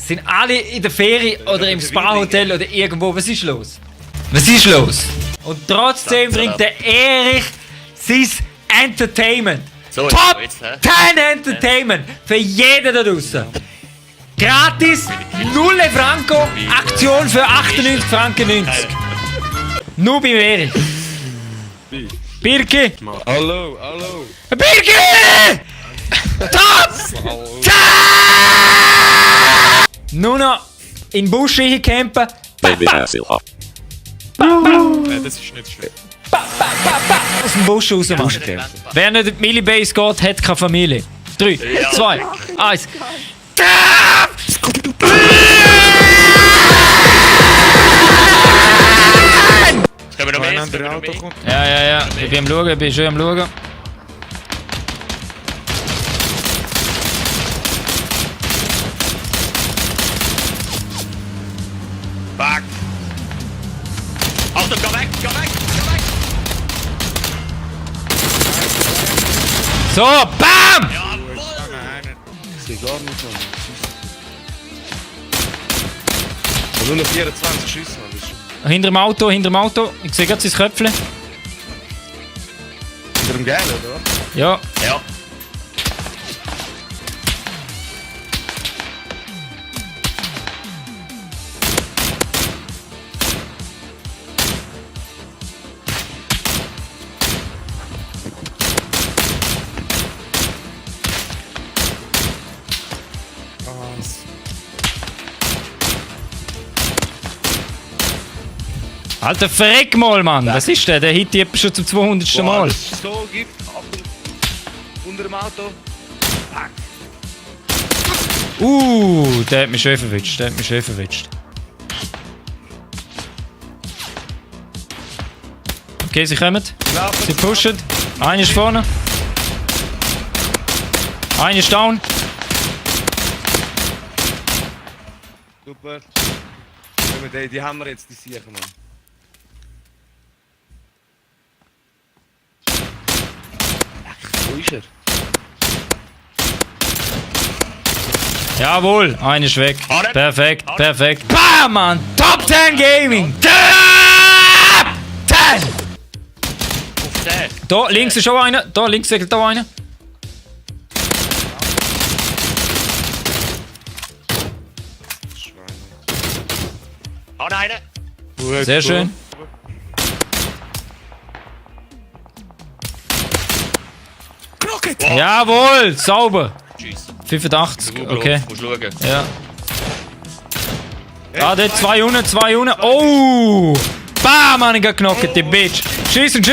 sind alle in der Ferie oder im Spa-Hotel oder irgendwo. Was ist los? Was ist los? Und trotzdem bringt der Erich sein Entertainment. So, Top jetzt, 10 Entertainment für jeden da draußen. Gratis, 0 Franco, Aktion für 98 Franken 90. Nur beim Erich. Birki! Hallo, hallo. Birki! Top 10! Nur noch in den Busch campen. Baby Hassel. Das ist nicht schlimm. Aus dem Busch raus, Mann. Wer nicht in die Millibase geht, hat keine Familie. 3, 2, 1. Können wir noch Ein mehr? anderes Auto kommt. Ja. Ich bin am Schauen, ich bin schön am Schauen. Fuck! Achtung, geh weg, geh weg, geh weg! So, BAM! Ich sehe gar nicht, Mann. Nur noch 24 Schüsse, Mann. Das ist Hinter dem Auto. Ich sehe gerade sein Köpfchen. hinter dem Gelb, oder? Ja. Ja. Alter, verreck mal, Mann. Was ist der? Der hit die schon zum 200. Mal. Das ist so gibt. Achtung. Unter dem Auto. Der hat mich schön verwitscht. Okay, sie kommen. Sie pushen. Einer ist vorne. Einer ist down. Super. Die haben wir jetzt, die Siechen, Mann. Wo ist er? Jawohl, einer ist weg. Hart. Perfekt. Bam, Mann! Top 10 Gaming! Top 10! Auf den! Da links ist schon einer. Da links segelt da einer. Hau einen! Sehr schön. Jawohl, sauber. Tschüss. 85, okay. Musst schauen. Ja. Ah, dort 2 unten. Oh! Bam, Mann, ich hab geknockt, die Bitch. Schießen.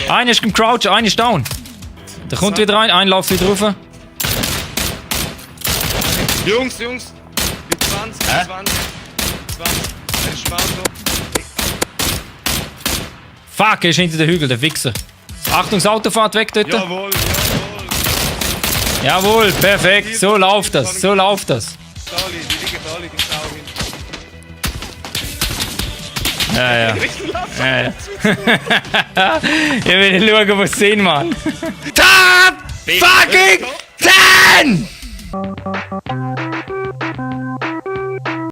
Einer ist im Crouch, einer ist down. Der kommt wieder rein, einer läuft wieder rauf. Jungs! Mit 20. Er ist im Auto. Fuck, er ist hinter den Hügel, der Wichser. Achtung, das Auto fährt weg dort. Jawohl. Jawohl, perfekt. So läuft das. Die liegen alle, die Sau hin. Ja. Ich will schauen, was sie sind, Mann. Top fucking 10!